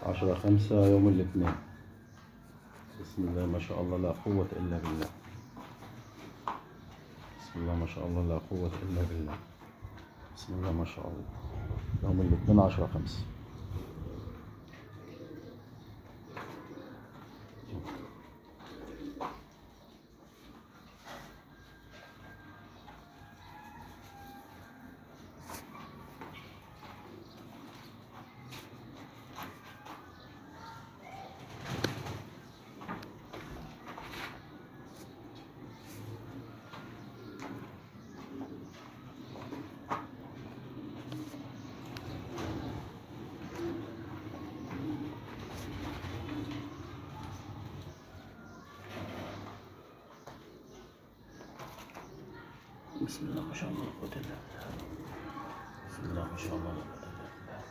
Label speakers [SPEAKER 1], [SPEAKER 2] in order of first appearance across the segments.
[SPEAKER 1] 10/5 يوم الاثنين. بسم الله ما شاء الله لا قوة إلا بالله. بسم الله ما شاء الله لا قوة إلا بالله. بسم الله ما شاء الله. يوم الاثنين 10/5. بسم الله ما شاء الله لا قوة إلا بالله. بسم الله ما شاء الله لا قوة إلا بالله.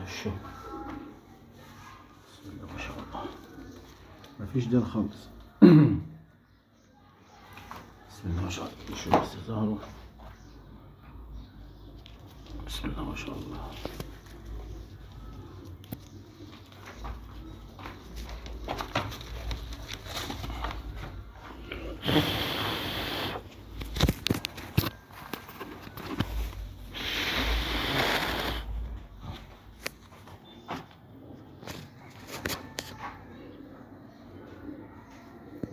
[SPEAKER 1] الشوف. بسم الله ما شاء الله. ما فيش دين خالص. بسم الله ما شاء الله. نشوف استظهاره. بسم الله ما شاء الله.